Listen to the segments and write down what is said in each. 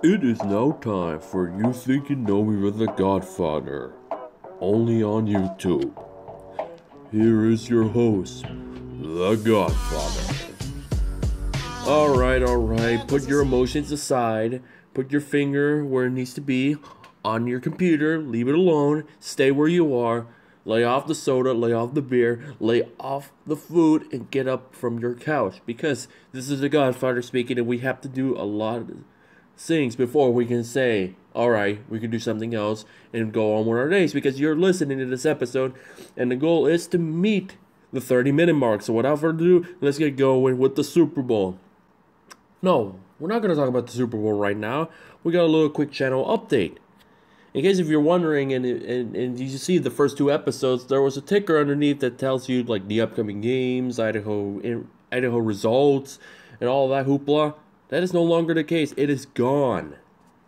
It is now time for You Think You Know Me with the Godfather, only on YouTube. Here is your host, the Godfather. Alright, put your emotions aside, put your finger where it needs to be, on your computer, leave it alone, stay where you are, lay off the soda, lay off the beer, lay off the food, and get up from your couch, because this is the Godfather speaking, and we have to do a lot of things before we can say, alright, we can do something else and go on with our days, because you're listening to this episode and the goal is to meet the 30-minute mark. So without further ado, let's get going with the Super Bowl. No, we're not going to talk about the Super Bowl right now. We got a little quick channel update. In case if you're wondering, and you see the first two episodes, there was a ticker underneath that tells you like the upcoming games, Idaho results, and all that hoopla. That is no longer the case. It is gone.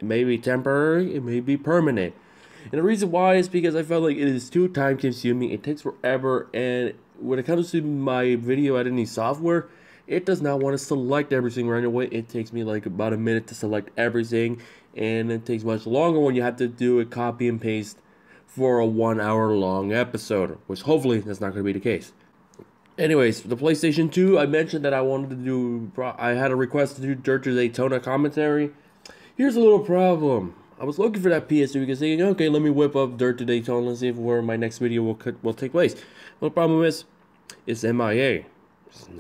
It may be temporary. It may be permanent. And the reason why is because I felt like it is too time consuming. It takes forever. And when it comes to my video editing software, it does not want to select everything right away. It takes me like about a minute to select everything. And it takes much longer when you have to do a copy and paste for a 1 hour long episode. Which hopefully that's not going to be the case. Anyways, the PlayStation 2, I mentioned that I had a request to do Dirt to Daytona commentary. Here's a little problem. I was looking for that PS2 because thinking, okay, let me whip up Dirt to Daytona and see where my next video will take place. Well, the problem is, it's MIA.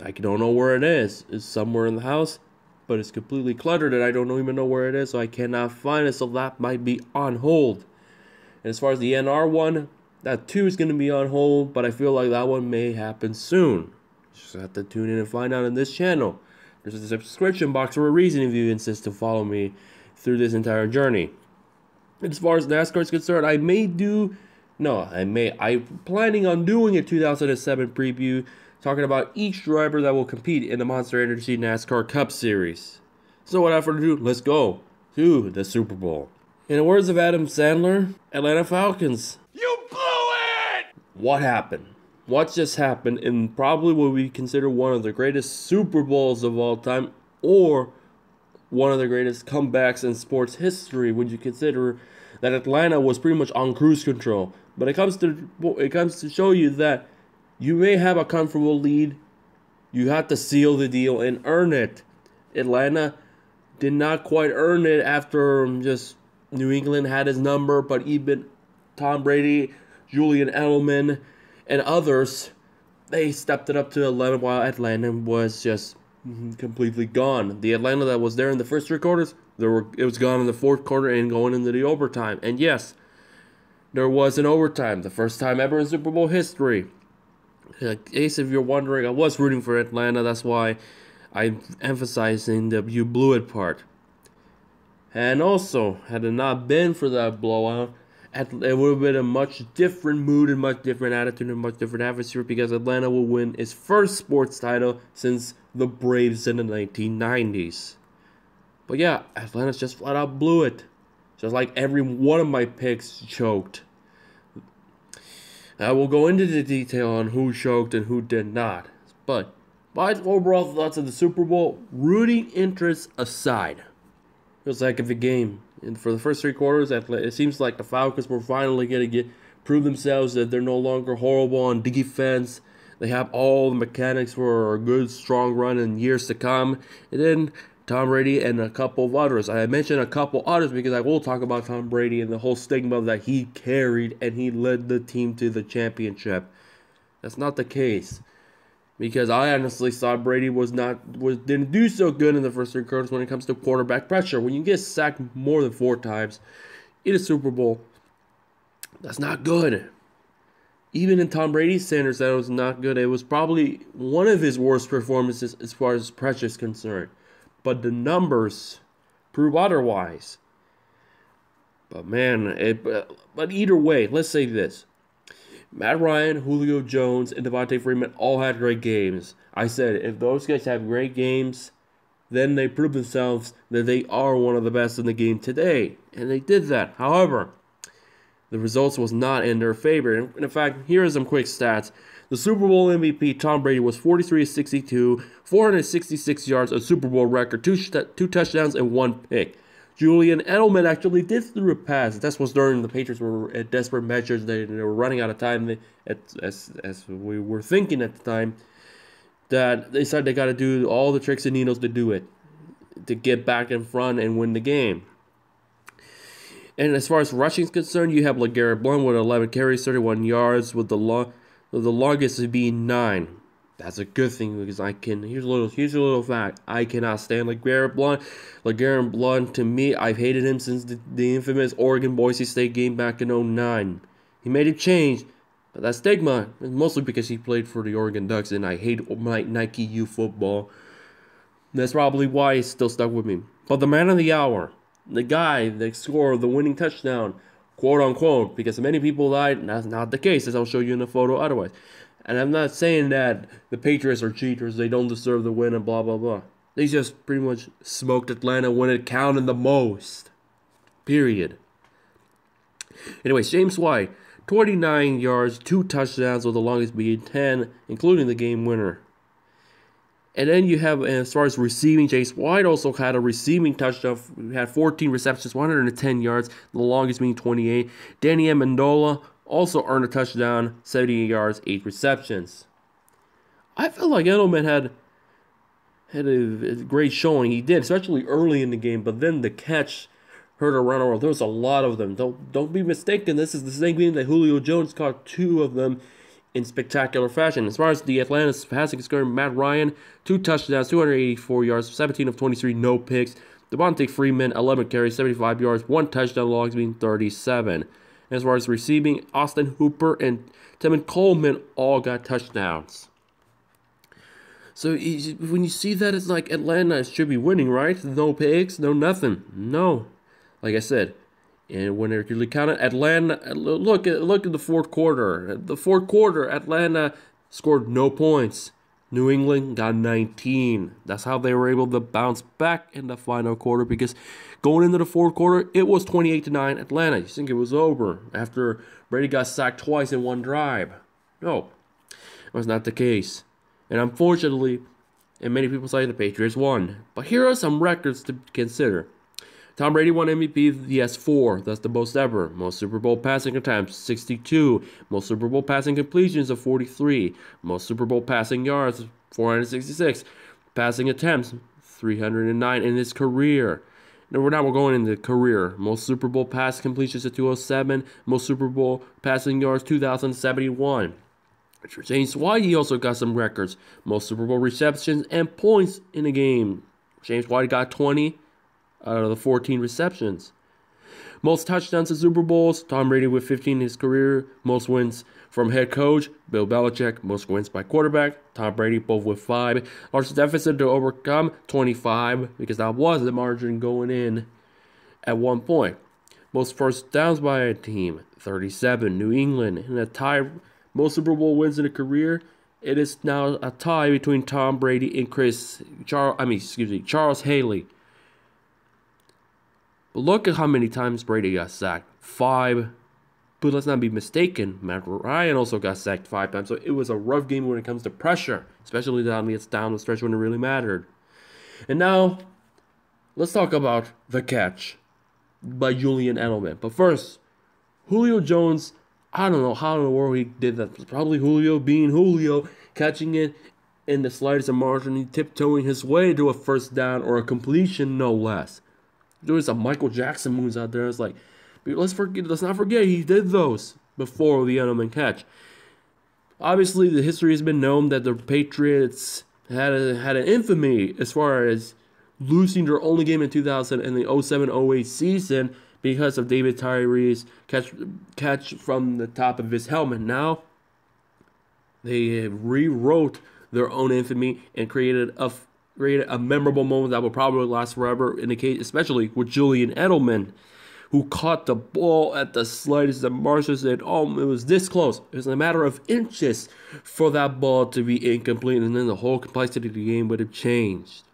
I don't know where it is. It's somewhere in the house, but it's completely cluttered and I don't even know where it is, so I cannot find it, so that might be on hold. And as far as the NR one, that 2 is going to be on hold, but I feel like that one may happen soon. Just have to tune in and find out on this channel. There's a subscription box for a reason if you insist to follow me through this entire journey. As far as NASCAR is concerned, I'm planning on doing a 2007 preview talking about each driver that will compete in the Monster Energy NASCAR Cup Series. So without further ado, let's go to the Super Bowl. In the words of Adam Sandler, Atlanta Falcons. You blew it! What happened? What just happened in probably what we consider one of the greatest Super Bowls of all time, or one of the greatest comebacks in sports history when you consider that Atlanta was pretty much on cruise control. But it comes to show you that you may have a comfortable lead, you have to seal the deal and earn it. Atlanta did not quite earn it after just New England had his number, but even Tom Brady, Julian Edelman, and others, they stepped it up to 11 while Atlanta was just completely gone. The Atlanta that was there in the first 3 quarters, it was gone in the 4th quarter and going into the overtime. And yes, there was an overtime, the first time ever in Super Bowl history. In case if you're wondering, I was rooting for Atlanta, that's why I'm emphasizing the you blew it part. And also, had it not been for that blowout, it would have been a much different mood and much different attitude and much different atmosphere, because Atlanta will win its first sports title since the Braves in the 1990s. But yeah, Atlanta just flat out blew it. Just like every one of my picks choked. I will go into the detail on who choked and who did not. But my overall thoughts of the Super Bowl, rooting interests aside, it was like a game. And for the first 3 quarters, it seems like the Falcons were finally going to prove themselves that they're no longer horrible on defense. They have all the mechanics for a good, strong run in years to come. And then Tom Brady and a couple of others. I mentioned a couple others because I will talk about Tom Brady and the whole stigma that he carried and he led the team to the championship. That's not the case. Because I honestly thought Brady didn't do so good in the first 3 quarters when it comes to quarterback pressure. When you get sacked more than 4 times in a Super Bowl, that's not good. Even in Tom Brady's standards, that was not good. It was probably one of his worst performances as far as pressure is concerned. But the numbers prove otherwise. But man, but either way, let's say this. Matt Ryan, Julio Jones, and Devontae Freeman all had great games. I said, if those guys have great games, then they prove themselves that they are one of the best in the game today. And they did that. However, the results was not in their favor. And in fact, here are some quick stats. The Super Bowl MVP, Tom Brady, was 43-62, 466 yards, a Super Bowl record, two touchdowns, and 1 pick. Julian Edelman actually did throw a pass. That was during the Patriots were at desperate measures. They were running out of time. As we were thinking at the time, that they said they got to do all the tricks and needles to do it, to get back in front and win the game. And as far as rushing is concerned, you have LeGarrette Blount with 11 carries, 31 yards, with the longest being 9. That's a good thing because here's a little fact. I cannot stand LeGarrette Blount. LeGarrette Blount, to me, I've hated him since the infamous Oregon-Boise State game back in 2009. He made a change, but that stigma is mostly because he played for the Oregon Ducks, and I hate Nike U football. That's probably why he's still stuck with me. But the man of the hour, the guy that scored the winning touchdown, quote unquote, because many people died, that's not the case, as I'll show you in the photo otherwise. And I'm not saying that the Patriots are cheaters, they don't deserve the win and blah blah blah. They just pretty much smoked Atlanta when it counted the most. Period. Anyway, James White, 29 yards, 2 touchdowns, with the longest being 10, including the game winner. And then you have, as far as receiving, James White also had a receiving touchdown. He had 14 receptions, 110 yards, the longest being 28. Danny Amendola also earned a touchdown, 78 yards, 8 receptions. I felt like Edelman had a great showing. He did, especially early in the game. But then the catch hurt a runner. There was a lot of them. Don't be mistaken. This is the same game that Julio Jones caught 2 of them in spectacular fashion. As far as the Atlanta's passing is concerned, Matt Ryan, 2 touchdowns, 284 yards, 17 of 23, no picks. Devontae Freeman, 11 carries, 75 yards, 1 touchdown, logs being 37. As far as receiving, Austin Hooper and Tevin Coleman all got touchdowns. So when you see that, it's like Atlanta should be winning, right? No picks, no nothing. No. Like I said, and when they're really counted, Atlanta, look at the fourth quarter. The fourth quarter, Atlanta scored no points. New England got 19. That's how they were able to bounce back in the final quarter, because going into the fourth quarter, it was 28-9 Atlanta. You think it was over after Brady got sacked twice in one drive. No, it was not the case. And unfortunately, and many people say the Patriots won. But here are some records to consider. Tom Brady won MVP, he has 4. That's the most ever. Most Super Bowl passing attempts, 62. Most Super Bowl passing completions of 43. Most Super Bowl passing yards, 466. Passing attempts, 309 in his career. Now we're going into career. Most Super Bowl pass completions of 207. Most Super Bowl passing yards, 2,071. For James White, he also got some records. Most Super Bowl receptions and points in a game. James White got 20 out of the 14 receptions. Most touchdowns in Super Bowls, Tom Brady with 15 in his career. Most wins from head coach, Bill Belichick. Most wins by quarterback, Tom Brady, both with 5. Largest deficit to overcome, 25, because that was the margin going in at one point. Most first downs by a team, 37, New England. In a tie, most Super Bowl wins in a career, it is now a tie between Tom Brady and Charles Haley. But look at how many times Brady got sacked. 5. But let's not be mistaken, Matt Ryan also got sacked 5 times. So it was a rough game when it comes to pressure, especially down the stretch when it really mattered. And now, let's talk about the catch by Julian Edelman. But first, Julio Jones, I don't know how in the world he did that. Probably Julio being Julio, catching it in the slightest margin, he tiptoeing his way to a first down or a completion, no less. Doing some Michael Jackson moves out there. It's like, let's not forget he did those before the Edelman catch. Obviously, the history has been known that the Patriots had an infamy as far as losing their only game in 2000 in the 07-08 season because of David Tyree's catch from the top of his helmet. Now, they rewrote their own infamy and created a memorable moment that will probably last forever, in the case, especially with Julian Edelman, who caught the ball at the slightest of margins. It was this close. It was a matter of inches for that ball to be incomplete, and then the whole complexity of the game would have changed.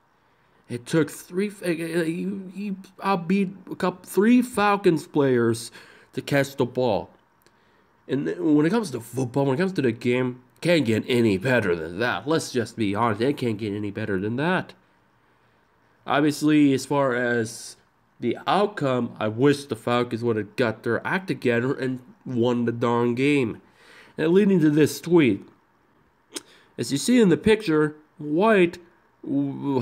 It took 3. He outbeat 3 Falcons players to catch the ball. And when it comes to football, when it comes to the game, can't get any better than that. Let's just be honest. It can't get any better than that. Obviously, as far as The outcome, I wish the Falcons would have got their act together and won the darn game. And leading to this tweet. As you see in the picture, White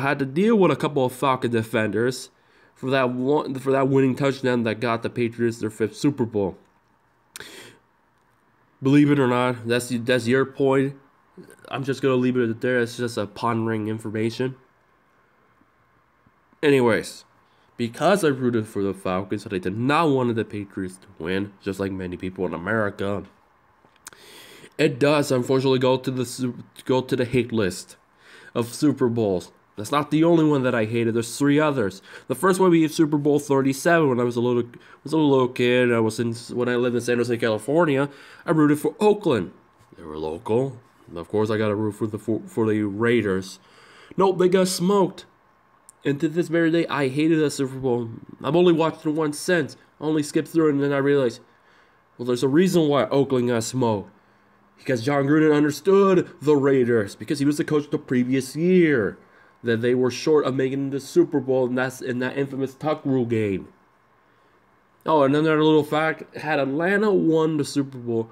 had to deal with a couple of Falcon defenders for that winning touchdown that got the Patriots their 5th Super Bowl. Believe it or not, that's your point. I'm just gonna leave it there. It's just a pondering information. Anyways, because I rooted for the Falcons, but I did not want the Patriots to win, just like many people in America, it does unfortunately go to the hate list of Super Bowls. That's not the only one that I hated. There's 3 others. The first one being Super Bowl 37 when I was a little kid. When I lived in San Jose, California. I rooted for Oakland. They were local. Of course, I got to root for the Raiders. Nope, they got smoked. And to this very day, I hated that Super Bowl. I've only watched it once since. I only skipped through it, and then I realized, well, there's a reason why Oakland got smoked. Because John Gruden understood the Raiders. Because he was the coach the previous year. That they were short of making the Super Bowl, and that's in that infamous tuck rule game. Oh, and another little fact: had Atlanta won the Super Bowl,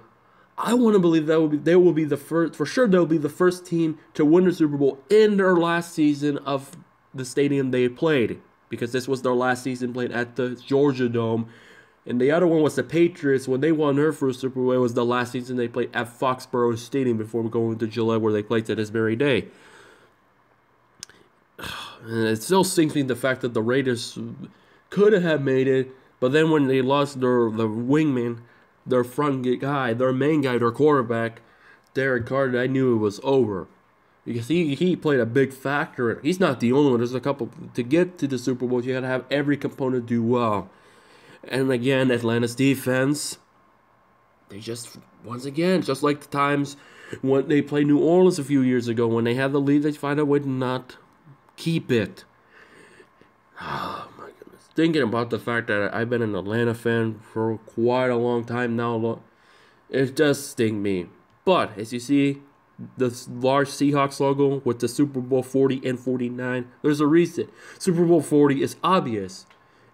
I want to believe they will be the first. For sure, they'll be the first team to win the Super Bowl in their last season of the stadium they played, because this was their last season played at the Georgia Dome, and the other one was the Patriots when they won their first Super Bowl. It was the last season they played at Foxborough Stadium before going to Gillette, where they played to this very day. And it still sinks me the fact that the Raiders could have made it, but then when they lost the wingman, their front guy, their main guy, their quarterback, Derek Carr, I knew it was over. Because he played a big factor. He's not the only one. There's a couple. To get to the Super Bowl, you got to have every component do well. And again, Atlanta's defense, they just, once again, just like the times when they played New Orleans a few years ago, when they had the lead, they find a way to not keep it. Oh my goodness. Thinking about the fact that I've been an Atlanta fan for quite a long time now, it does sting me. But as you see, the large Seahawks logo with the Super Bowl 40 and 49, there's a reason. Super Bowl 40 is obvious.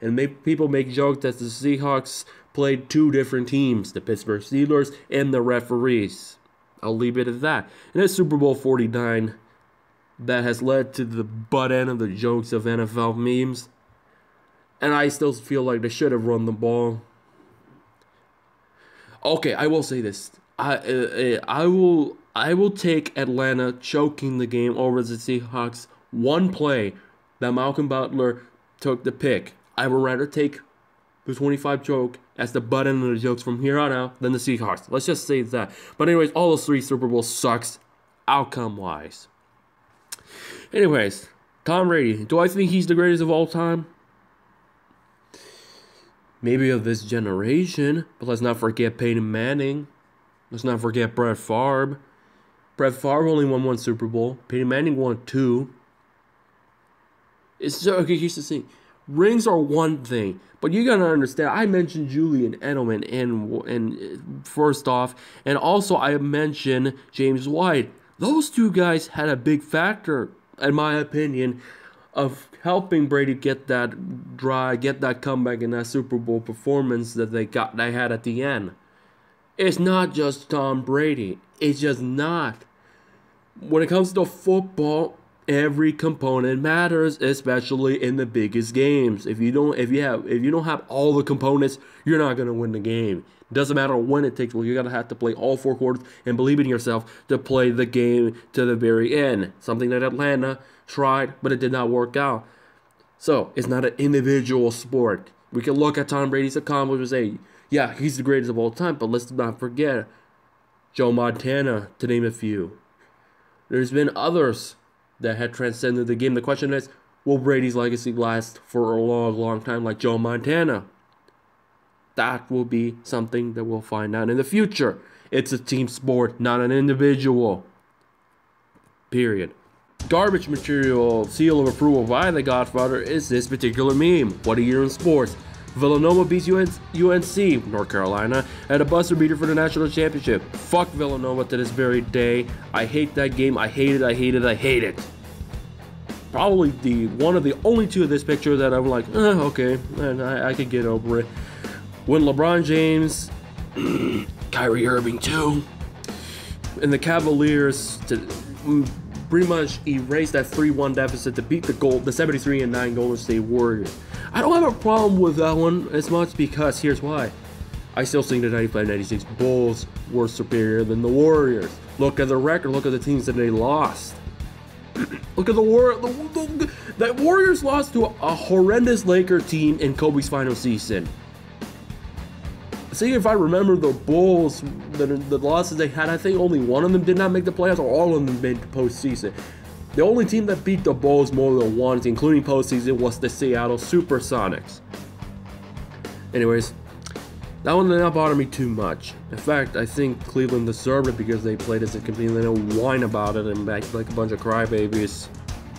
And people make jokes that the Seahawks played 2 different teams, the Pittsburgh Steelers and the referees. I'll leave it at that. And it's Super Bowl 49 that has led to the butt end of the jokes of NFL memes. And I still feel like they should have run the ball. Okay, I will say this. I will take Atlanta choking the game over the Seahawks. One play that Malcolm Butler took the pick. I would rather take the 25 choke as the butt end of the jokes from here on out than the Seahawks. Let's just say that. But anyways, all those 3 Super Bowls sucks outcome-wise. Anyways, Tom Brady. Do I think he's the greatest of all time? Maybe of this generation. But let's not forget Peyton Manning. Let's not forget Brett Favre. Brett Favre only won 1 Super Bowl. Peyton Manning won 2. It's so, okay, here's the thing. Rings are one thing. But you gotta understand, I mentioned Julian Edelman and first off. And also I mentioned James White. Those 2 guys had a big factor, in my opinion, of helping Brady get that drive, get that comeback in that Super Bowl performance that they had at the end. It's not just Tom Brady. It's just not. When it comes to football, every component matters, especially in the biggest games. If you don't have all the components, you're not gonna win the game. Doesn't matter when it takes. Well, you're gonna have to play all 4 quarters and believe in yourself to play the game to the very end. Something that Atlanta tried, but it did not work out. So it's not an individual sport. We can look at Tom Brady's accomplishments and say, yeah, he's the greatest of all time. But let's not forget Joe Montana, to name a few. There's been others that had transcended the game. The question is, will Brady's legacy last for a long, long time like Joe Montana? That will be something that we'll find out in the future. It's a team sport, not an individual. Period. Garbage material seal of approval by the Godfather is this particular meme. What a year in sports. Villanova beats UNC, North Carolina, at a buzzer beater for the national championship. Fuck Villanova to this very day. I hate that game. I hate it. I hate it. I hate it. probably one of the only two of this picture that I'm like, okay, and I could get over it. When LeBron James, Kyrie Irving too, and the Cavaliers to pretty much erase that 3-1 deficit to beat the 73-9 Golden State Warriors. I don't have a problem with that one as much because here's why. I still think the 95-96 Bulls were superior than the Warriors. Look at the record. Look at the teams that they lost. Look at the that Warriors lost to a horrendous Laker team in Kobe's final season. See, if I remember the Bulls, the losses they had, I think only one of them did not make the playoffs, or all of them made the postseason. The only team that beat the Bulls more than once, including postseason, was the Seattle Supersonics. Anyways, that one did not bother me too much. In fact, I think Cleveland deserved it because they played as a company. They don't whine about it and act like a bunch of crybabies.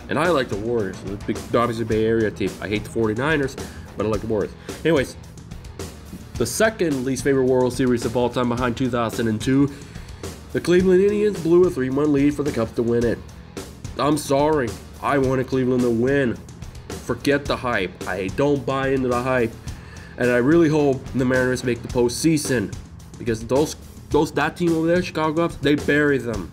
And I like the Warriors. The big, obviously, Bay Area team. I hate the 49ers, but I like the Warriors. Anyways, the second least favorite World Series of all time behind 2002, the Cleveland Indians blew a 3-1 lead for the Cubs to win it. I'm sorry. I wanted Cleveland to win. Forget the hype. I don't buy into the hype. And I really hope the Mariners make the postseason, because that team over there, Chicago Cubs, they bury them.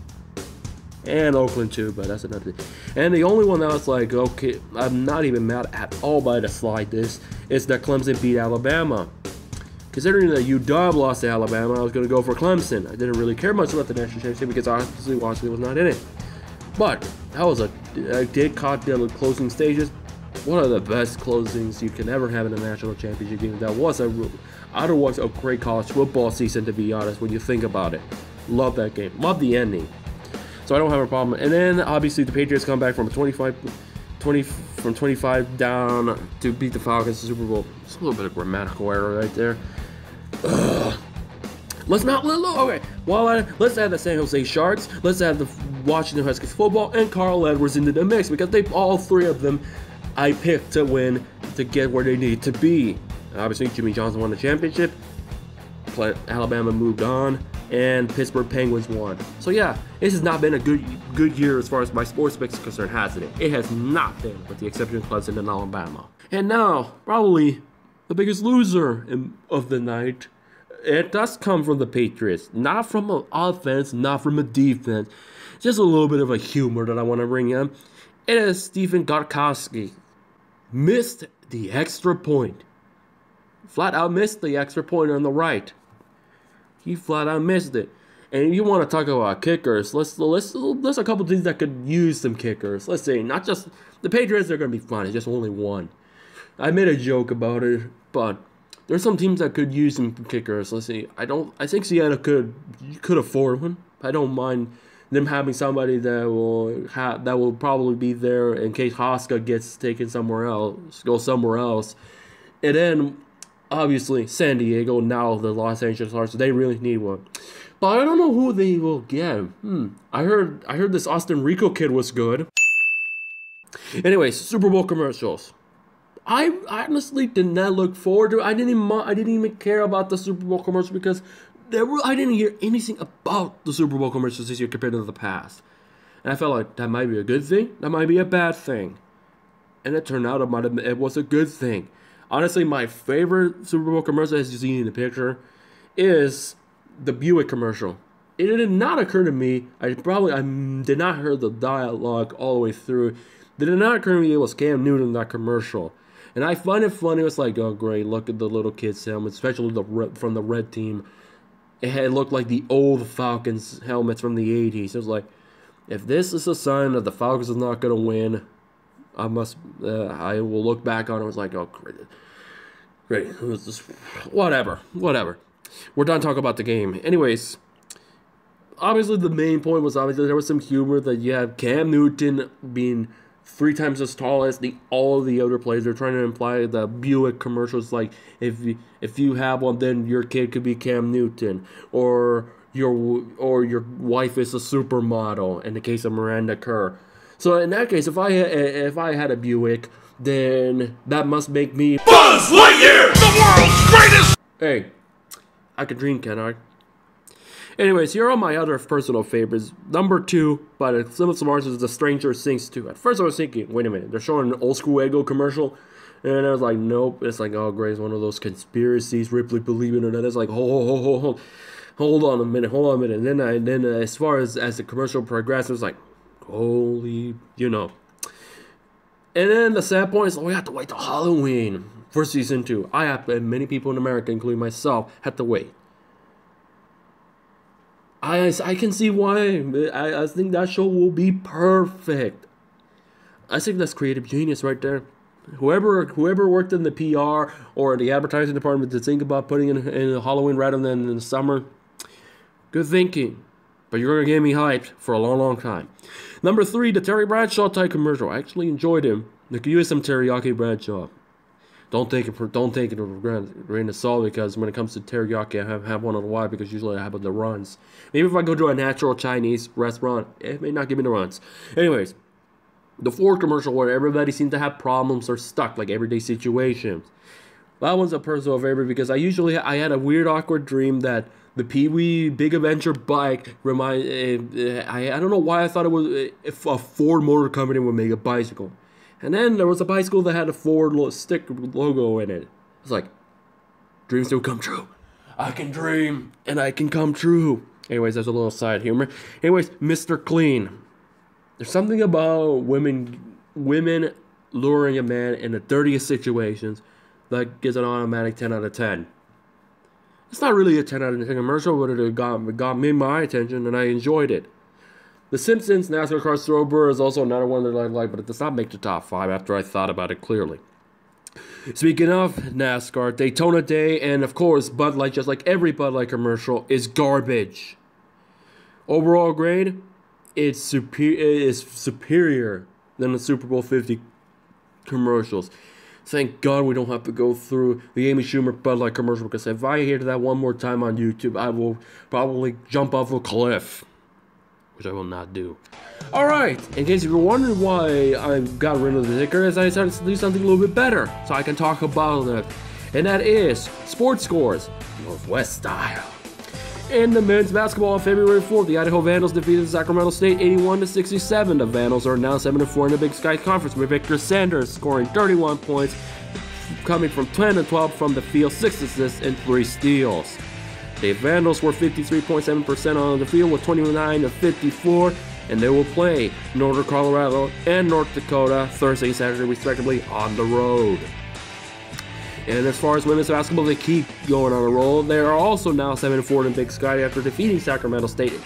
And Oakland too, but that's another thing. And the only one that was like, okay, I'm not even mad at all by the slightest, is that Clemson beat Alabama. Considering that UW lost to Alabama, I was going to go for Clemson. I didn't really care much about the national championship because obviously Washington was not in it. But that was I did caught the closing stages. One of the best closings you can ever have in a national championship game. That was otherwise a great college football season, to be honest, when you think about it. Love that game. Love the ending. So I don't have a problem. And then obviously the Patriots come back from 25 down to beat the Falcons in the Super Bowl. It's a little bit of grammatical error right there. Let's add the San Jose Sharks. Let's add the Washington Huskies football and Carl Edwards into the mix, because all three of them I picked to win to get where they need to be. Obviously, Jimmy Johnson won the championship. Alabama moved on, and Pittsburgh Penguins won. So yeah, this has not been a good year as far as my sports picks is concerned, hasn't it? It has not been, with the exception of Clemson and Alabama. And now, probably the biggest loser of the night. It does come from the Patriots, not from an offense, not from a defense. Just a little bit of a humor that I want to bring in. It is Stephen Gostkowski. Missed the extra point. Flat out missed the extra point on the right. He flat out missed it. And if you want to talk about kickers, there's a couple teams that could use some kickers. Let's say not just the Patriots are going to be fine. It's just only one. I made a joke about it, but there's some teams that could use some kickers. Let's see. I think Seattle could afford one. I don't mind them having somebody that will probably be there in case Hoska gets taken somewhere else, go somewhere else. And then obviously San Diego, now the Los Angeles Chargers, they really need one. But I don't know who they will get. I heard this Austin Rico kid was good. Anyways, Super Bowl commercials. I honestly did not look forward to it. I didn't even care about the Super Bowl commercials because I didn't hear anything about the Super Bowl commercials this year compared to the past. And I felt like that might be a good thing, that might be a bad thing. And it turned out it was a good thing. Honestly, my favorite Super Bowl commercial, as you see in the picture, is the Buick commercial. It did not occur to me. I did not hear the dialogue all the way through. It did not occur to me it was Cam Newton in that commercial. And I find it funny. It's like, oh great, look at the little kids' helmets, especially from the red team. It looked like the old Falcons helmets from the 80s. It was like, if this is a sign that the Falcons are not going to win, I will look back on it. I was like, oh great. It was just, whatever. We're done talking about the game. Anyways, obviously the main point was obviously there was some humor that you have Cam Newton being 3 times as tall as all the other players. They're trying to imply the Buick commercials, like if you have one, then your kid could be Cam Newton, or your wife is a supermodel. In the case of Miranda Kerr. So in that case, if I had a Buick, then that must make me Buzz Lightyear, the world's greatest. Hey, I can dream, can I? Anyways, here are my other personal favorites. Number 2, by the Symbols of Mars, is The Stranger Things 2. At first I was thinking, wait a minute, they're showing an old school Eggo commercial. And I was like, nope. It's like, oh, great, it's one of those conspiracies, Ripley believing in it. It's like, hold on a minute. And then as far as the commercial progressed, it was like, holy, And then the sad point is, we have to wait till Halloween for season 2. And many people in America, including myself, had to wait. I can see why. I think that show will be perfect. I think that's creative genius right there. Whoever worked in the PR or the advertising department to think about putting in Halloween rather than in the summer, good thinking. But you're going to get me hyped for a long, long time. Number 3, the Terry Bradshaw type commercial. I actually enjoyed him. They could use some teriyaki Bradshaw. Don't take it with a grain of salt, because when it comes to teriyaki, I have one on the why, because usually I have the runs. Maybe if I go to a natural Chinese restaurant, it may not give me the runs. Anyways, the Ford commercial where everybody seems to have problems or stuck, like everyday situations. That one's a personal favorite because I had a weird, awkward dream that the Pee-wee Big Adventure bike I don't know why I thought it was if a Ford Motor Company would make a bicycle. And then there was a bicycle that had a Ford stick logo in it. It's like, dreams do come true. I can dream and I can come true. Anyways, there's a little side humor. Anyways, Mr. Clean. There's something about women luring a man in the dirtiest situations that gives an automatic 10 out of 10. It's not really a 10 out of 10 commercial, but it got me my attention and I enjoyed it. The Simpsons NASCAR car thrower is also another one that I like, but it does not make the top 5 after I thought about it clearly. Speaking of NASCAR, Daytona Day and of course Bud Light, just like every Bud Light commercial, is garbage. Overall grade, it's superior than the Super Bowl 50 commercials. Thank God we don't have to go through the Amy Schumer Bud Light commercial, because if I hear that one more time on YouTube, I will probably jump off a cliff, which I will not do. Alright, in case you're wondering why I got rid of the ticker, is I decided to do something a little bit better, so I can talk about it. And that is sports scores, Northwest style. In the men's basketball on February 4th, the Idaho Vandals defeated Sacramento State 81-67. The Vandals are now 7-4 in the Big Sky Conference, with Victor Sanders scoring 31 points, coming from 10-12 from the field, 6 assists and 3 steals. The Vandals were 53.7% on the field with 29-54, and they will play Northern Colorado and North Dakota Thursday and Saturday respectively on the road. And as far as women's basketball, they keep going on a roll. They are also now 7-4 in Big Sky after defeating Sacramento State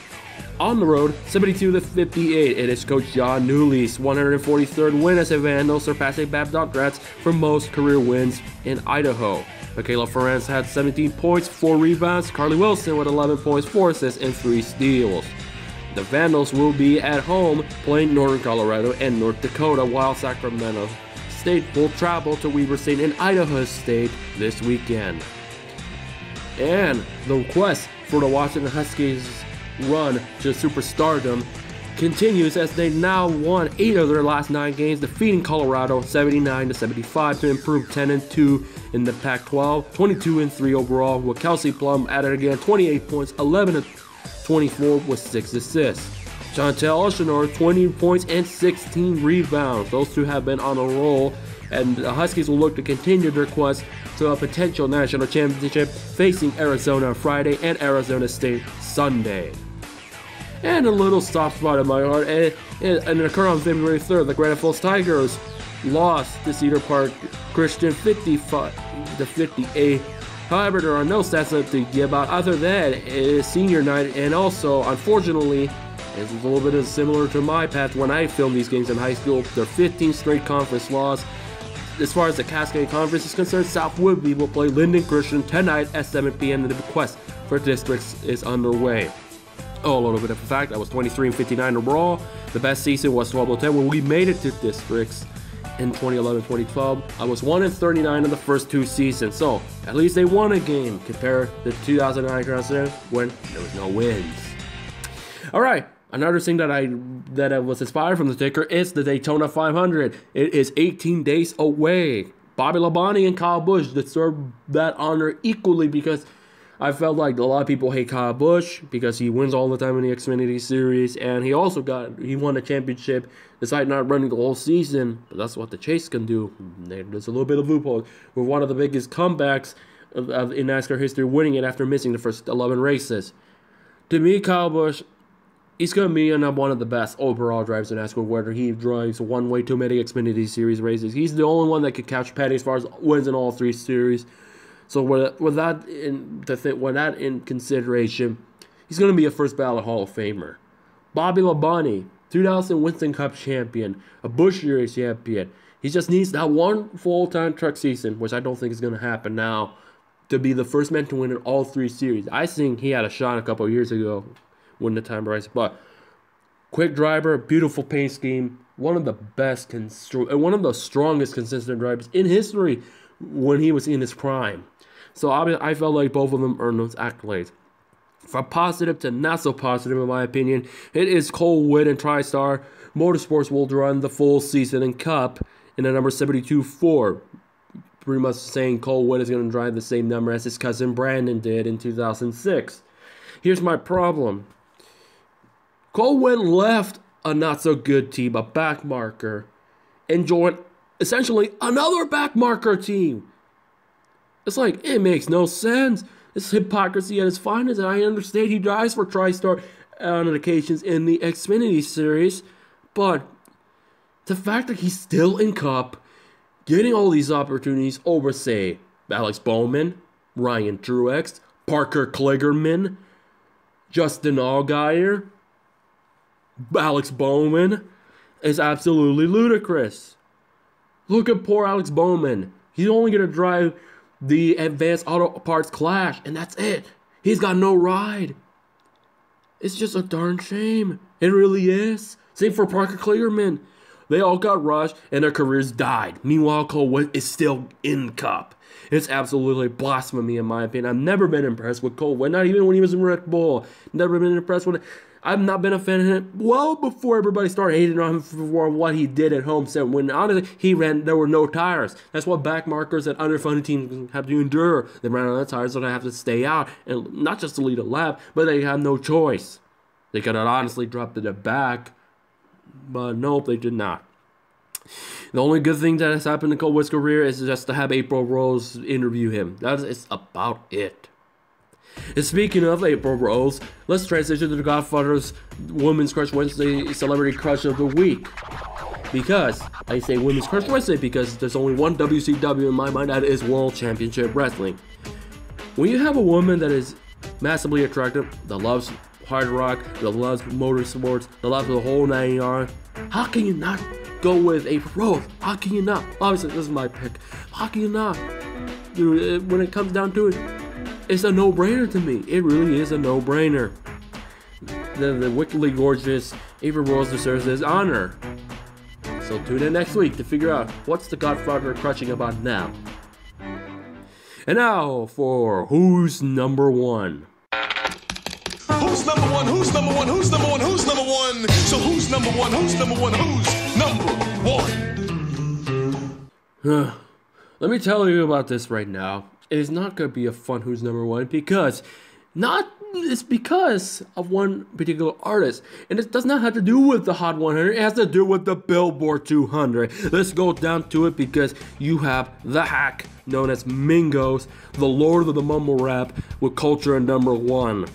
on the road, 72-58. It is Coach John Newley's 143rd win as a Vandal, surpassing Babcock Rats for most career wins in Idaho. Michaela Ferentz had 17 points, 4 rebounds. Carly Wilson with 11 points, 4 assists, and 3 steals. The Vandals will be at home playing Northern Colorado and North Dakota, while Sacramento State will travel to Weber State and Idaho State this weekend. And the quest for the Washington Huskies' run to superstardom continues, as they now won 8 of their last 9 games, defeating Colorado 79-75 to improve 10-2 in the Pac-12, 22-3 overall, with Kelsey Plum added again 28 points, 11-24 with 6 assists. Chantel Oshunor, 20 points and 16 rebounds. Those two have been on a roll, and the Huskies will look to continue their quest to a potential national championship, facing Arizona Friday and Arizona State Sunday. And a little soft spot in my heart, and it occurred on February 3rd. The Granite Falls Tigers lost to Cedar Park Christian 55-58. However, there are no stats to give out other than senior night, and also, unfortunately, it's a little bit similar to my path when I filmed these games in high school. Their 15th straight conference loss. As far as the Cascade Conference is concerned, South Woodby will play Linden Christian tonight at 7 p.m. and the quest for districts is underway. Oh, a little bit of a fact, I was 23-59 overall. The best season was 12-10 when we made it to districts in 2011-2012. I was 1-39 in the first 2 seasons, so at least they won a game compared to the 2009 Crown Center when there was no wins. Alright. Another thing that I was inspired from the ticker is the Daytona 500. It is 18 days away. Bobby Labonte and Kyle Busch deserve that honor equally, because I felt like a lot of people hate Kyle Busch because he wins all the time in the Xfinity Series, and he won a championship, decided not running the whole season, but that's what the Chase can do. There's a little bit of loophole with one of the biggest comebacks in NASCAR history, winning it after missing the first 11 races. To me, Kyle Busch, he's going to be one of the best overall drivers in NASCAR, whether he drives one way too many Xfinity Series races. He's the only one that could catch Petty as far as wins in all 3 series. So with that in consideration, he's going to be a first ballot Hall of Famer. Bobby Labonte, 2000 Winston Cup champion, a Busch Series champion. He just needs that one full-time truck season, which I don't think is going to happen now, to be the first man to win in all 3 series. I think he had a shot a couple of years ago when the time race, but quick driver, beautiful paint scheme, one of the best, one of the strongest consistent drivers in history when he was in his prime. So I felt like both of them earned those accolades. From positive to not so positive, in my opinion, it is Cole Whitt and TriStar Motorsports will run the full season in Cup in the number 72 Ford. Pretty much saying Cole Whitt is going to drive the same number as his cousin Brandon did in 2006. Here's my problem. Cole Whitt left a not-so-good team, a backmarker, and joined essentially another backmarker team. It's like, it makes no sense. It's hypocrisy at its finest, and I understand he drives for TriStar on occasions in the Xfinity Series, but the fact that he's still in Cup, getting all these opportunities over, say, Alex Bowman, Ryan Truex, Parker Kligerman, Justin Allgaier, Alex Bowman, is absolutely ludicrous. Look at poor Alex Bowman. He's only going to drive the Advanced Auto Parts Clash, and that's it. He's got no ride. It's just a darn shame. It really is. Same for Parker Kligerman. They all got rushed, and their careers died. Meanwhile, Cole Whitt is still in Cup. It's absolutely blasphemy, in my opinion. I've never been impressed with Cole Whitt, not even when he was in Red Bull. Never been impressed with it. I've not been a fan of him well before everybody started hating on him for what he did at Homestead. When honestly, there were no tires. That's what backmarkers and underfunded teams have to endure. They ran out of tires, so they have to stay out. And not just to lead a lap, but they have no choice. They could have honestly dropped it back, but nope, they did not. The only good thing that has happened in Cole Whitt's career is just to have April Rose interview him. That is about it. And speaking of April Rose, let's transition to the Godfather's Women's Crush Wednesday Celebrity Crush of the Week. Because, I say Women's Crush Wednesday because there's only one WCW in my mind, that is World Championship Wrestling. When you have a woman that is massively attractive, that loves hard rock, that loves motorsports, that loves the whole 9 yards, how can you not go with April Rose? How can you not? Obviously, this is my pick. How can you not? Dude, when it comes down to it, it's a no-brainer to me. It really is a no-brainer. The wickedly gorgeous April Rose deserves his honor. So tune in next week to figure out what's the Godfather crushing about now. And now for Who's Number One? Who's number one? Who's number one? Who's number one? Who's number one? So who's number one? Who's number one? Who's number one? Let me tell you about this right now. It is not going to be a fun Who's Number One because it's because of one particular artist. And it does not have to do with the Hot 100. It has to do with the Billboard 200. Let's go down to it because you have the hack known as Mingos, the Lord of the Mumble Rap, with Culture at number 1.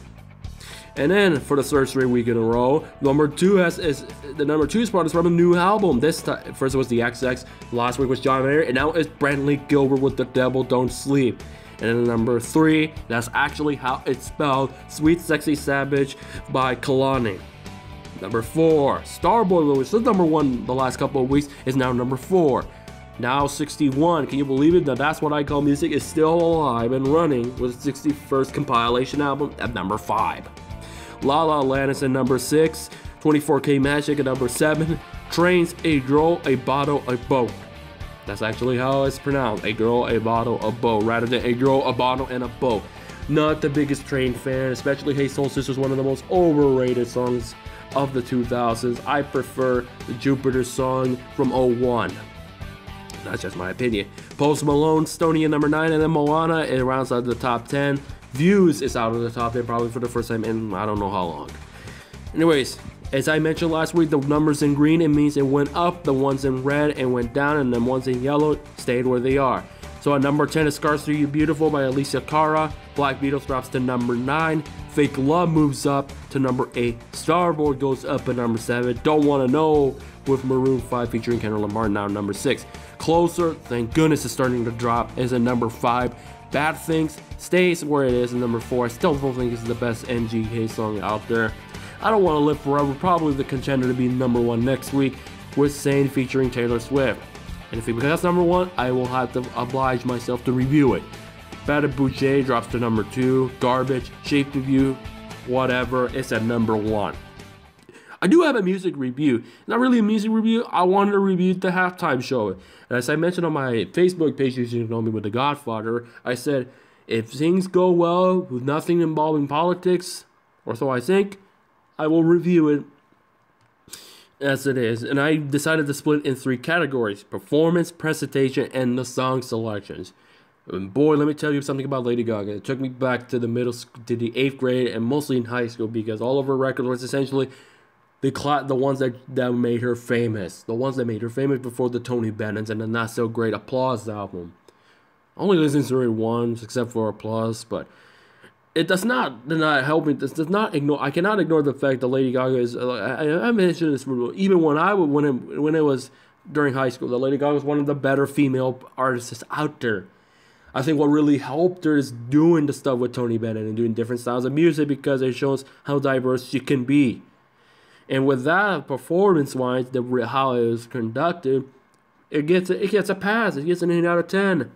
And then for the third straight week in a row, the number two spot is from a new album. This time, first it was the XX, last week was John Mayer, and now it's Brantley Gilbert with The Devil Don't Sleep. And then number 3, that's actually how it's spelled, Sweet Sexy Savage by Kalani. Number 4, Starboy, which was number 1 the last couple of weeks, is now number 4. Now 61, can you believe it? Now That's What I Call Music is still alive and running with its 61st compilation album at number 5. La La Land is at number 6, 24K Magic at number 7, Trains, A Girl, A Bottle, A Boat. That's actually how it's pronounced, A Girl, A Bottle, A Boat, rather than A Girl, A Bottle, and A Boat. Not the biggest Train fan, especially Hey Soul Sister is one of the most overrated songs of the 2000s. I prefer the Jupiter song from 01. That's just my opinion. Post Malone, Stoney at number 9, and then Moana, it rounds out the top 10. Views is out of the top 10 probably for the first time in I don't know how long. Anyways, as I mentioned last week, the numbers in green, it means it went up. The ones in red, it went down. And the ones in yellow stayed where they are. So at number 10 is Scars Through You Beautiful by Alicia Cara. Black Beatles drops to number 9. Fake Love moves up to number 8. Starboard goes up at number 7. Don't Wanna Know with Maroon 5 featuring Kendrick Lamar now number 6. Closer, thank goodness, is starting to drop, is at number 5. Bad Things stays where it is at number 4. I still don't think it's the best NGK song out there. I Don't Want to Live Forever, probably the contender to be number 1 next week, with Sane featuring Taylor Swift. And if it becomes number 1, I will have to oblige myself to review it. Bad Boucher drops to number 2. Garbage, Shape of You, whatever, it's at number 1. I do have a music review. Not really a music review, I wanted to review the halftime show. And as I mentioned on my Facebook page, you should know me with the Godfather, I said, if things go well with nothing involving politics, or so I think, I will review it as it is. And I decided to split in 3 categories: performance, presentation, and the song selections. And boy, let me tell you something about Lady Gaga. It took me back to the to the 8th grade, and mostly in high school, because all of her records was essentially the ones that made her famous. The ones that made her famous before the Tony Bennett's and the Not So Great Applause album. I only listened to it once, except for Applause, but it does not help me. This does not ignore. I cannot ignore the fact that Lady Gaga is. I mentioned this even when it was during high school. That Lady Gaga was one of the better female artists out there. I think what really helped her is doing the stuff with Tony Bennett and doing different styles of music, because it shows how diverse she can be. And with that, performance-wise, how it was conducted, it gets a pass. It gets an 8 out of 10.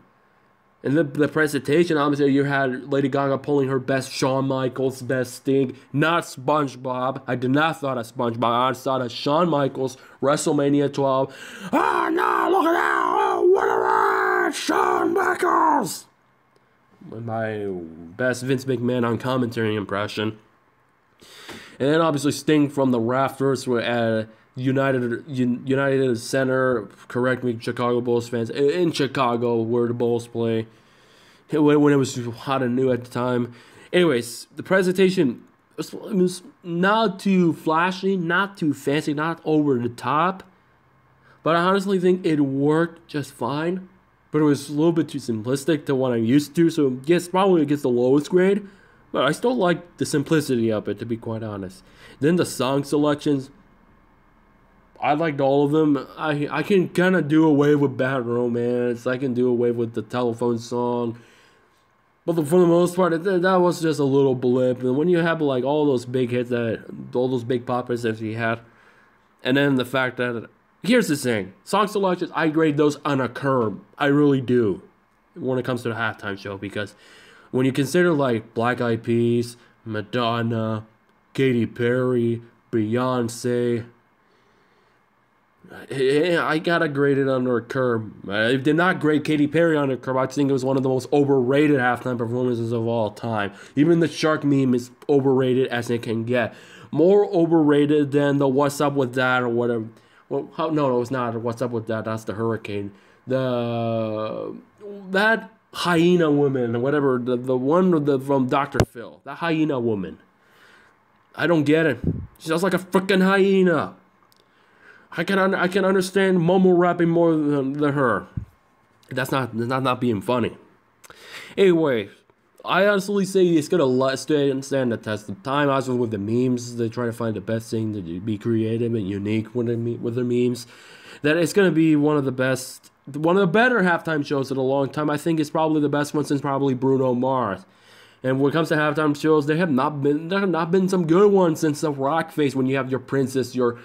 And the presentation, obviously, you had Lady Gaga pulling her best Shawn Michaels, best Sting, not SpongeBob. I did not thought of SpongeBob. I thought of Shawn Michaels, WrestleMania 12. Oh, no, look at that. Oh, what a ride, Shawn Michaels. My best Vince McMahon on commentary impression. And then, obviously, Sting from the rafters at United Center, correct me, Chicago Bulls fans, in Chicago where the Bulls play, when it was hot and new at the time. Anyways, the presentation was not too flashy, not too fancy, not over the top, but I honestly think it worked just fine, but it was a little bit too simplistic to what I'm used to, so probably it gets the lowest grade, but I still like the simplicity of it, to be quite honest. Then the song selections, I liked all of them. I can kind of do away with Bad Romance. I can do away with the telephone song. But for the most part, that was just a little blip. And when you have like all those big hits, all those big poppers that he had, and then the fact that, here's the thing, song selections, I grade those on a curve. I really do when it comes to the halftime show, because when you consider like Black Eyed Peas, Madonna, Katy Perry, Beyoncé, I gotta grade it under a curve. I did not grade Katy Perry under a curve. I think it was one of the most overrated halftime performances of all time. Even the shark meme is overrated as it can get. More overrated than the What's Up With That or whatever. Well, no, it's not What's Up With That. That's the hurricane. That hyena woman, whatever, the one from Dr. Phil. That hyena woman. I don't get it. She sounds like a freaking hyena. I can understand Momo rapping more than her. That's not being funny. Anyway, I honestly say it's gonna stand the test of time. Also with the memes, they try to find the best thing to be creative and unique with their memes. That it's gonna be one of the better halftime shows in a long time. I think it's probably the best one since probably Bruno Mars. And when it comes to halftime shows, there have not been some good ones since the Rock Face, when you have your Princess, your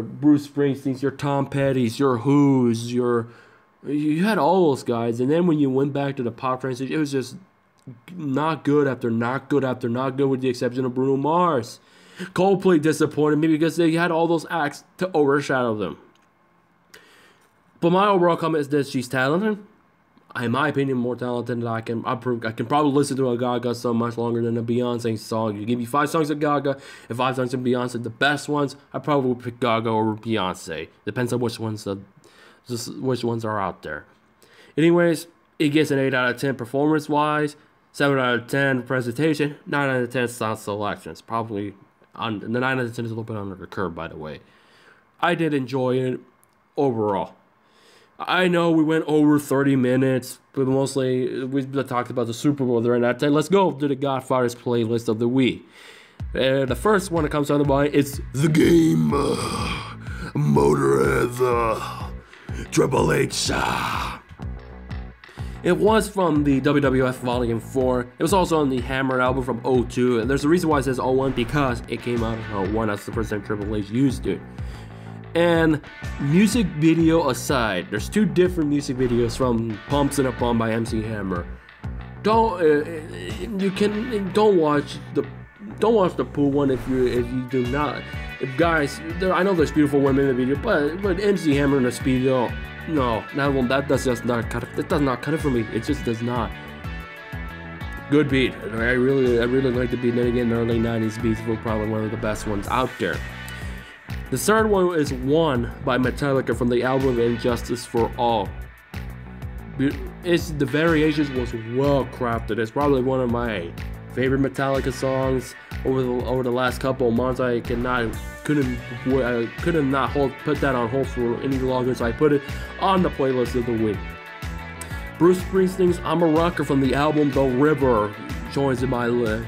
Bruce Springsteens, your Tom Petty's, your Who's, you had all those guys, and then when you went back to the pop transition, it was just not good after not good after not good, with the exception of Bruno Mars. Coldplay disappointed me because they had all those acts to overshadow them. But my overall comment is that she's talented. In my opinion, more talented than I can probably listen to a Gaga song much longer than a Beyonce song. You give me 5 songs of Gaga and 5 songs of Beyonce, the best ones, I probably would pick Gaga over Beyonce. Depends on which ones are out there. Anyways, it gets an 8 out of 10 performance-wise. 7 out of 10 presentation, 9 out of 10 sound selections. Probably on the 9 out of 10 is a little bit under the curve, by the way. I did enjoy it overall. I know we went over 30 minutes, but mostly we talked about the Super Bowl during that time. Let's go to the Godfather's playlist of the week. The first one that comes on the mind is The Game. Motorhead. Triple H. It was from the WWF Volume 4. It was also on the Hammer album from 02. And there's a reason why it says 01 because it came out in 01. That's the first time Triple H used it. And music video aside, there's 2 different music videos from Pumps and a Pump by MC Hammer. Don't watch the pool one if you do not. Guys, I know there's beautiful women in the video, but MC Hammer in the Speedo, no, that does just not cut it. It does not cut it for me. It just does not. Good beat. I really like the beat. Then again, the early 90s beats were probably one of the best ones out there. The third one is One by Metallica from the album Injustice for All. The variations was well crafted. It's probably one of my favorite Metallica songs over the last couple of months. I couldn't not put that on hold for any longer, so I put it on the playlist of the week. Bruce Springsteen's I'm a Rocker from the album The River joins in my list.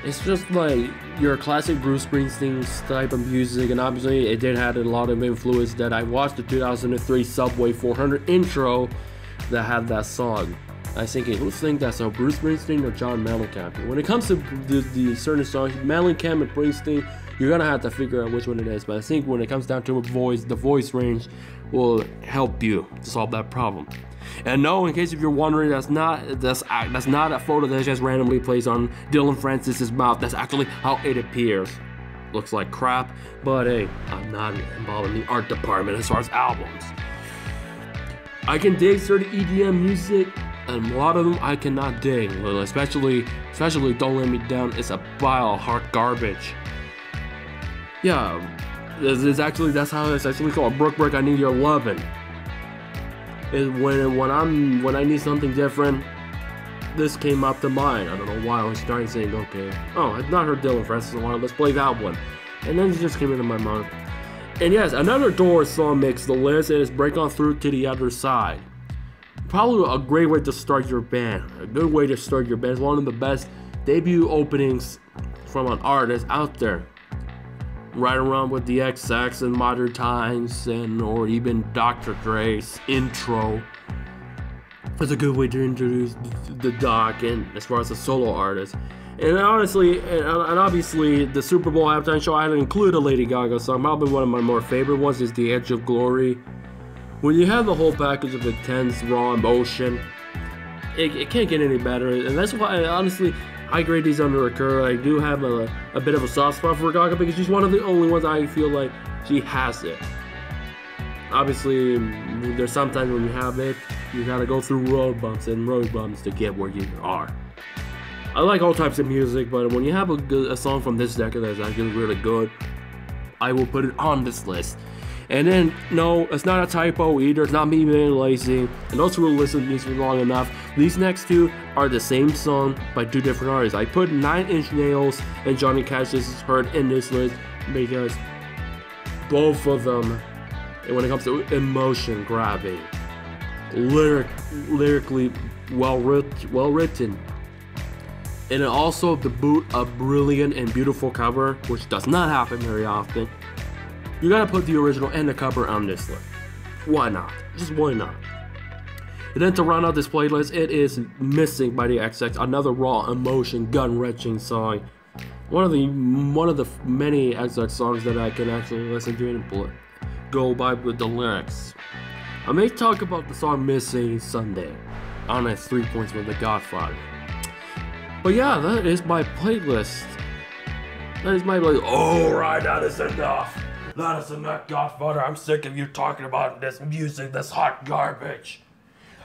It's just like your classic Bruce Springsteen type of music, and obviously it did have a lot of influence that I watched the 2003 Subway 400 intro that had that song. I was thinking, who think that's a Bruce Springsteen or John Mellencamp? When it comes to the certain songs, Mellencamp and Springsteen, you're gonna have to figure out which one it is. But I think when it comes down to the voice range will help you to solve that problem. And no, in case if you're wondering, that's not a photo that just randomly plays on Dylan Francis's mouth. That's actually how it appears. Looks like crap, but hey, I'm not involved in the art department as far as albums. I can dig certain EDM music, and a lot of them I cannot dig. Especially Don't Let Me Down. It's a pile of hot garbage. Yeah, that's how it's actually called. Brook, I Need Your Lovin'. When I need something different, this came up to mind. I don't know why. I was starting saying, okay, oh, I've not heard Dylan Francis in a while. Let's play that one. And then it just came into my mind. And yes, another Doors song makes the list. It is Break On Through to the Other Side. Probably a great way to start your band. A good way to start your band. It's one of the best debut openings from an artist out there. Right around with the XX and Modern Times, or even Dr. Dre's intro. It's a good way to introduce the Doc, and as far as a solo artist. And honestly, and obviously, the Super Bowl halftime show, I had to include a Lady Gaga song. Probably one of my more favorite ones is The Edge of Glory. When you have the whole package of intense, raw emotion, it can't get any better. And that's why, honestly, I grade these under a curve. I do have a bit of a soft spot for Gaga because she's one of the only ones I feel like she has it. Obviously, there's sometimes when you have it, you gotta go through road bumps to get where you are. I like all types of music, but when you have a song from this decade that's actually really good, I will put it on this list. And then, no, it's not a typo either. It's not me being lazy. And those who will listen to music long enough, these next two are the same song by 2 different artists. I put 9 Inch Nails and Johnny Cash's Hurt in this list because both of them, when it comes to emotion grabbing, lyrically well written, and also to boot a brilliant and beautiful cover, which does not happen very often. You gotta put the original and the cover on this list. Why not? Just why not? And then to round out this playlist, it is Missing by the XX, another raw emotion, gun-wrenching song. One of the many XX songs that I can actually listen to and go by with the lyrics. I may talk about the song Missing Sunday on its 3 points with the Godfather. But yeah, that is my playlist. Alright, that is enough. That is enough, Godfather. I'm sick of you talking about this music, this hot garbage.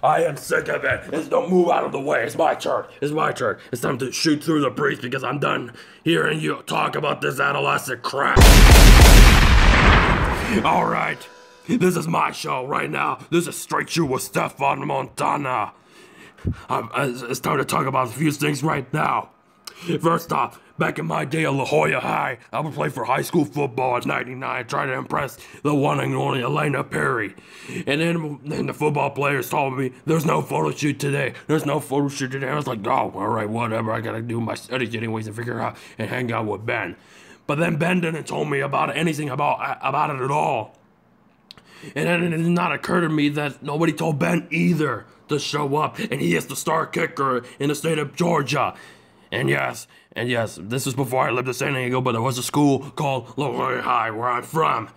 I am sick of it. Don't move out of the way. It's my turn. It's time to shoot through the breeze because I'm done hearing you talk about this adolescent crap. Alright, this is my show right now. This is Straight Shoot with Stefan Montana. It's time to talk about a few things right now. First off, back in my day at La Jolla High, I would play for high school football at 99, trying to impress the one and only Elena Perry. And then the football players told me, there's no photo shoot today. There's no photo shoot today. I was like, oh, all right, whatever. I gotta do my studies anyways and figure out and hang out with Ben. But then Ben didn't tell me about anything about it at all. And then it did not occur to me that nobody told Ben either to show up, and he is the star kicker in the state of Georgia. And yes, this was before I lived in San Diego, but there was a school called La Jolla High where I'm from.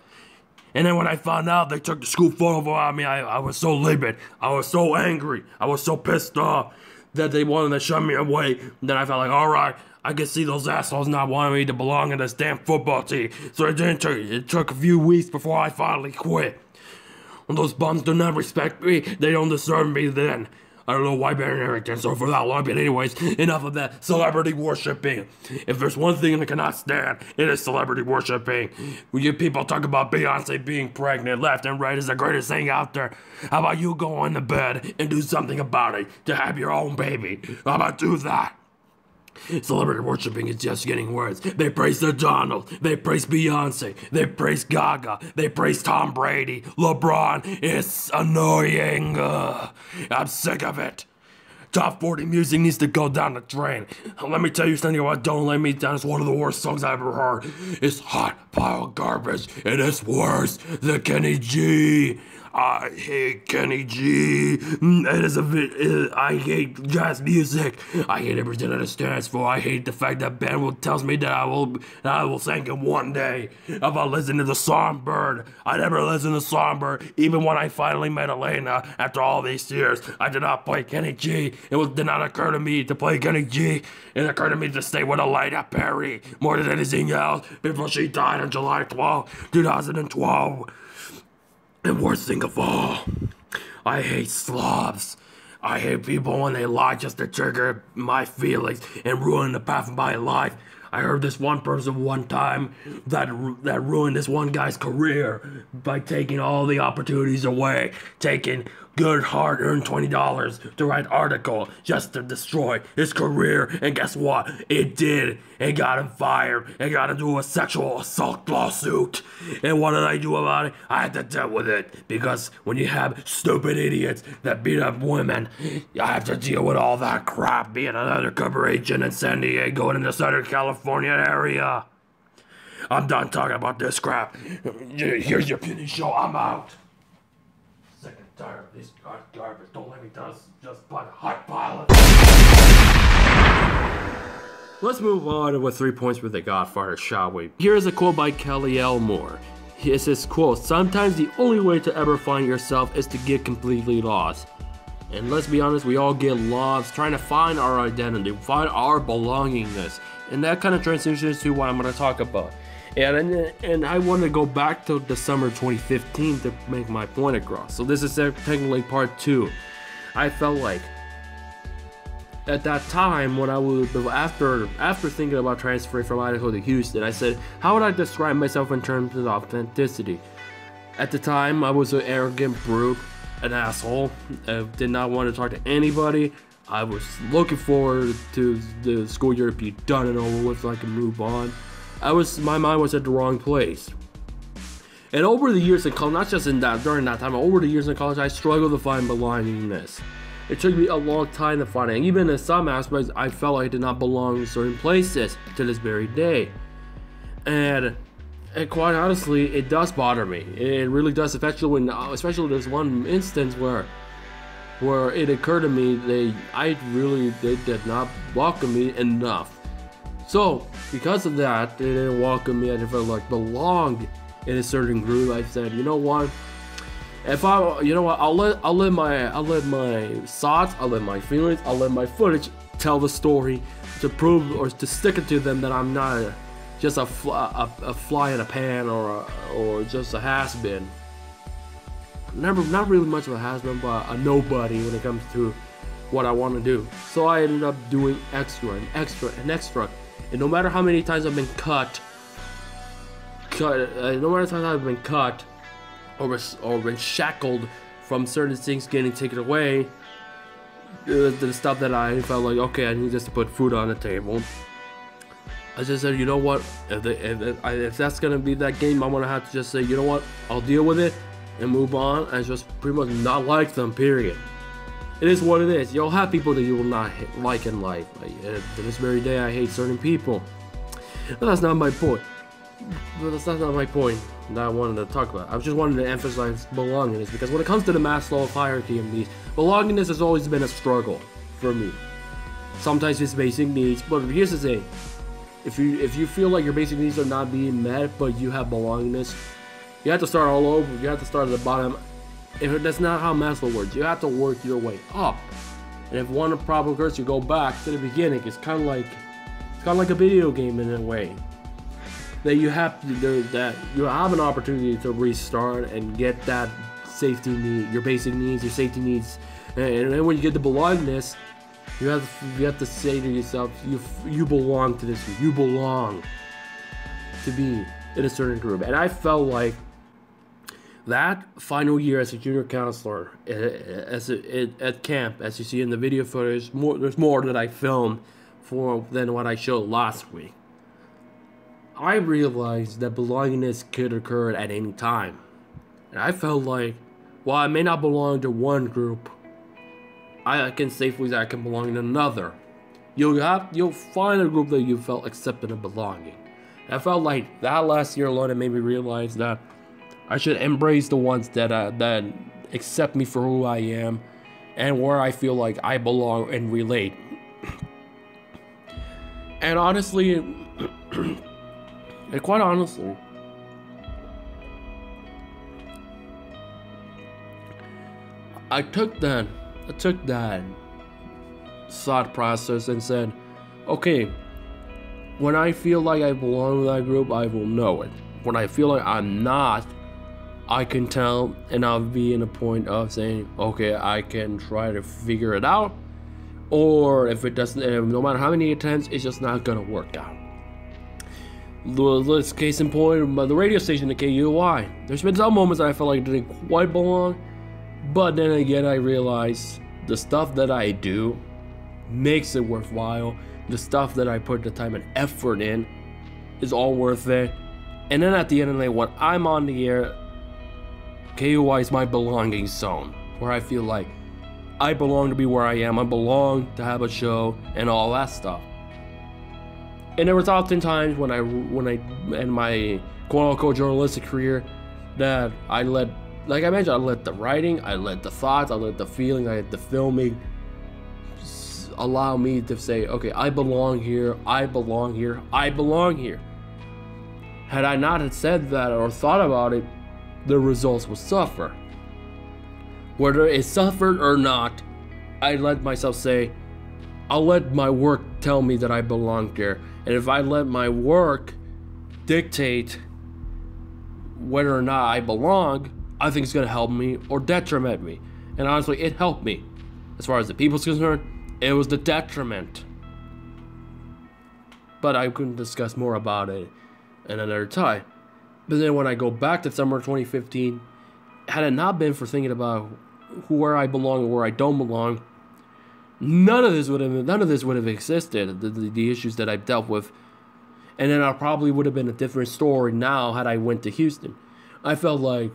And then when I found out they took the school photo of me, I was so livid. I was so angry. I was so pissed off that they wanted to shove me away. Then I felt like, all right, I could see those assholes not wanting me to belong in this damn football team. So it took a few weeks before I finally quit. When those bums do not respect me, they don't deserve me then. I don't know why Ben Harrington so for that long, but anyways, enough of that celebrity worshipping. If there's one thing I cannot stand, it is celebrity worshipping. When you people talk about Beyoncé being pregnant left and right is the greatest thing out there, how about you go into bed and do something about it to have your own baby? How about do that? Celebrity worshipping is just getting worse. They praise the Donald, they praise Beyonce, they praise Gaga, they praise Tom Brady, LeBron. It's annoying. I'm sick of it. Top 40 music needs to go down the drain. Let me tell you something about Don't Let Me Down. It's one of the worst songs I've ever heard. It's hot pile of garbage, and it's worse than Kenny G. I hate Kenny G. I hate jazz music. I hate everything that it stands for. I hate the fact that Ben tells me that I will sing it one day. If I listen to the Songbird, I never listened to Songbird. Even when I finally met Elena after all these years, I did not play Kenny G. Did not occur to me to play Kenny G. It occurred to me to stay with Elena Perry more than anything else before she died on July 12, 2012. And worst thing of all, I hate slobs. I hate people when they lie just to trigger my feelings and ruin the path of my life. I heard this one person one time that ruined this one guy's career by taking all the opportunities away, taking good hard-earned $20 to write an article just to destroy his career. And guess what? It did. It got him fired. It got him to a sexual assault lawsuit. And what did I do about it? I had to deal with it. Because when you have stupid idiots that beat up women, I have to deal with all that crap being an undercover agent in San Diego and in the Southern California area. I'm done talking about this crap. Here's your penny show. I'm out. Sick and tired of this garbage. Don't let me just put a hot pile of. Let's move on with 3 points with the Godfather, shall we? Here's a quote by Kelly Elmore. It says, quote, sometimes the only way to ever find yourself is to get completely lost. And let's be honest, we all get lost trying to find our identity, find our belongingness. And that kind of transitions to what I'm going to talk about. And I want to go back to the summer 2015 to make my point across. So this is technically part 2. I felt like at that time when I was after thinking about transferring from Idaho to Houston, I said, how would I describe myself in terms of authenticity? At the time, I was an arrogant brute, an asshole. I did not want to talk to anybody. I was looking forward to the school year to be done and over with so I could move on. My mind was at the wrong place. And over the years in college, not just during that time, over the years in college, I struggled to find belongingness. It took me a long time to find it. And even in some aspects, I felt like I did not belong in certain places to this very day. And quite honestly, it does bother me. It really does, especially this one instance where it occurred to me they did not welcome me enough. So because of that, they didn't welcome me. I didn't feel like belonged in a certain group. I said, you know what? I'll let my thoughts, I'll let my feelings, I'll let my footage tell the story to prove or to stick it to them that I'm not just a fly in a pan or just a has-been. Not really much of a has-been, but a nobody when it comes to what I want to do. So I ended up doing extra and extra and extra. And no matter how many times I've been cut or been shackled from certain things getting taken away, the stuff that I felt like, okay, I need just to put food on the table. I just said, you know what, if that's gonna be that game, I'm gonna have to just say, you know what, I'll deal with it and move on and just pretty much not like them, period. It is what it is. You'll have people that you will not like in life. To this very day, I hate certain people. But that's not my point. That's not my point that I wanted to talk about. I just wanted to emphasize belongingness, because when it comes to the Maslow's hierarchy of needs, belongingness has always been a struggle for me. Sometimes it's basic needs, but here's the thing. If you feel like your basic needs are not being met, but you have belongingness, you have to start all over. You have to start at the bottom. If that's not how Maslow works, you have to work your way up. And if one problem occurs, you go back to the beginning. It's kind of like a video game in a way. That you have an opportunity to restart and get that safety need, your basic needs, your safety needs, and then when you get the belongingness, you have to say to yourself, you belong to this group. You belong to be in a certain group. And I felt like that final year as a junior counselor at camp, as you see in the video footage, there's more that I filmed than what I showed last week. I realized that belongingness could occur at any time. And I felt like, while I may not belong to one group, I can safely say I can belong in another. You'll find a group that you felt accepted and belonging. And I felt like that last year alone, it made me realize that I should embrace the ones that accept me for who I am and where I feel like I belong and relate. And honestly, and quite honestly, I took that thought process and said, okay, when I feel like I belong to that group, I will know it. When I feel like I'm not, I can tell, and I'll be in a point of saying, okay, I can try to figure it out, or if it doesn't, no matter how many attempts, it's just not gonna work out. This case in point, the radio station at KUI. There's been some moments I felt like I didn't quite belong, but then again, I realized the stuff that I do makes it worthwhile. The stuff that I put the time and effort in is all worth it. And then at the end of the day, when I'm on the air, KUI is my belonging zone, where I feel like I belong to be where I am. I belong to have a show and all that stuff. And there was often times when I in my quote-unquote journalistic career that I let, like I mentioned, I let the writing, I let the thoughts, I let the feeling, I let the filming allow me to say, okay, I belong here, I belong here, I belong here. Had I not had said that or thought about it, the results would suffer. Whether it suffered or not, I let myself say, I'll let my work tell me that I belong there. And if I let my work dictate whether or not I belong, I think it's going to help me or detriment me. And honestly, it helped me. As far as the people's concerned, it was the detriment. But I couldn't discuss more about it in another time. But then when I go back to summer 2015, had it not been for thinking about where I belong and where I don't belong, none of this would have existed. The issues that I've dealt with, and then I probably would have been a different story now had I went to Houston. I felt like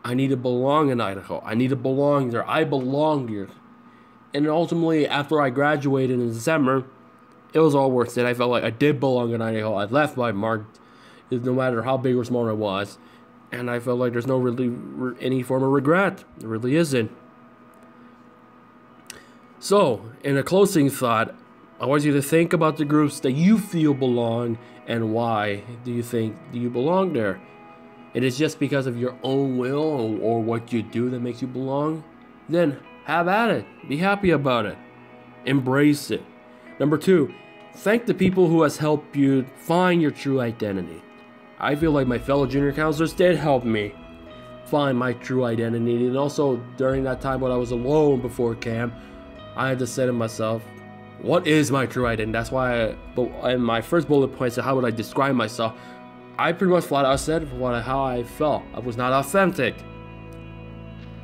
I need to belong in Idaho. I need to belong there. I belong here. And ultimately, after I graduated in December, it was all worth it. I felt like I did belong in Idaho. I left my mark, no matter how big or small it was. And I felt like there's no really any form of regret. There really isn't. So, in a closing thought, I want you to think about the groups that you feel belong and why do you belong there. It is just because of your own will or what you do that makes you belong? Then have at it. Be happy about it. Embrace it. Number 2, thank the people who has helped you find your true identity. I feel like my fellow junior counselors did help me find my true identity. And also during that time when I was alone before camp, I had to say to myself, what is my true identity? That's why in my first bullet point said, how would I describe myself? I pretty much flat out said how I felt. I was not authentic.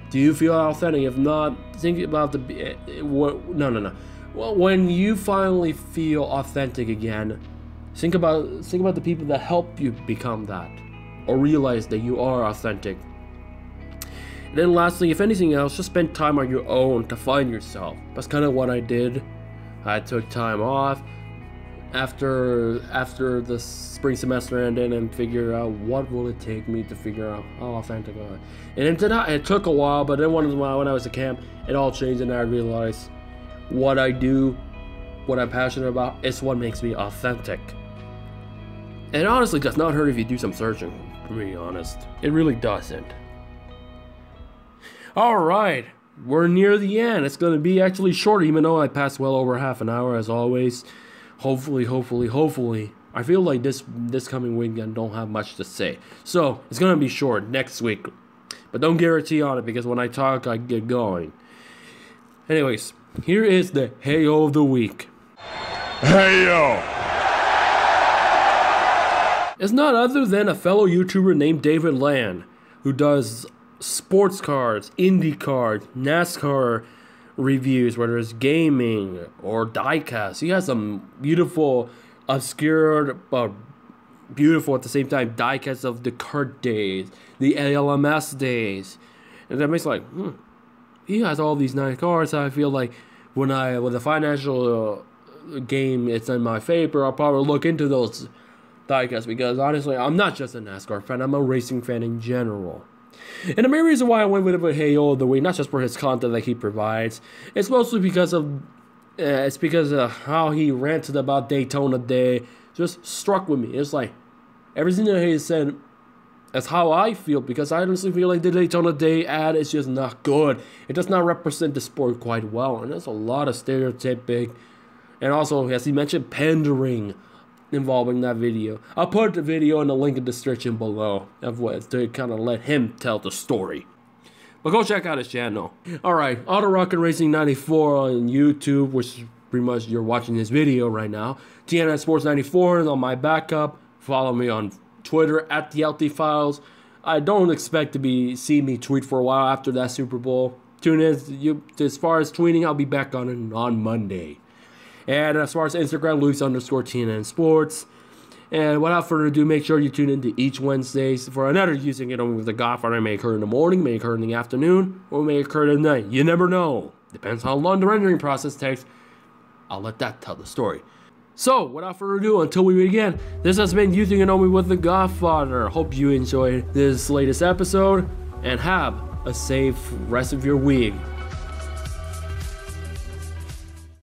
Do you feel authentic? If not, think about no. Well, when you finally feel authentic again, think about the people that help you become that, or realize that you are authentic. And then lastly, if anything else, just spend time on your own to find yourself. That's kind of what I did. I took time off after the spring semester ended and figured out what will it take me to figure out how authentic I am. And it took a while, but then when I was at camp, it all changed, and I realized what I do, what I'm passionate about, is what makes me authentic. And it honestly does not hurt if you do some searching, to be honest. It really doesn't. Alright, we're near the end. It's going to be actually short, even though I passed well over half an hour as always. Hopefully. I feel like this coming weekend don't have much to say. So, it's going to be short next week. But don't guarantee on it, because when I talk, I get going. Anyways, here is the Hey-O of the week. Hey-O! It's not other than a fellow YouTuber named David Land, who does sports cars, Indy cars, NASCAR reviews, whether it's gaming or diecast. He has some beautiful, obscure, but beautiful at the same time diecasts of the kart days, the LMS days, and that makes like, he has all these nice cars. I feel like when the financial game it's in my favor, I'll probably look into those diecasts, because honestly, I'm not just a NASCAR fan, I'm a racing fan in general. And the main reason why I went with Hey-O of the week, not just for his content that he provides, it's mostly because of how he ranted about Daytona Day. Just struck with me. It's like everything that he said, that's how I feel, because I honestly feel like the Daytona Day ad is just not good. It does not represent the sport quite well, and there's a lot of stereotyping, and also, as he mentioned, pandering involving that video. I'll put the video in the link in the description below of what to kind of let him tell the story. But go check out his channel. Alright, Auto Rocket Racing 94 on YouTube, which is pretty much you're watching this video right now. TNS Sports 94 is on my backup. Follow me on Twitter at the LT Files. I don't expect to see me tweet for a while after that Super Bowl. Tune in. As far as tweeting, I'll be back on Monday. And as far as Instagram, Luis_TNN Sports. And without further ado, make sure you tune in to each Wednesdays for another Using It Only with the Godfather. It may occur in the morning, may occur in the afternoon, or may occur at night. You never know. Depends how long the rendering process takes. I'll let that tell the story. So, without further ado, until we meet again, this has been Using It Only with the Godfather. Hope you enjoyed this latest episode, and have a safe rest of your week.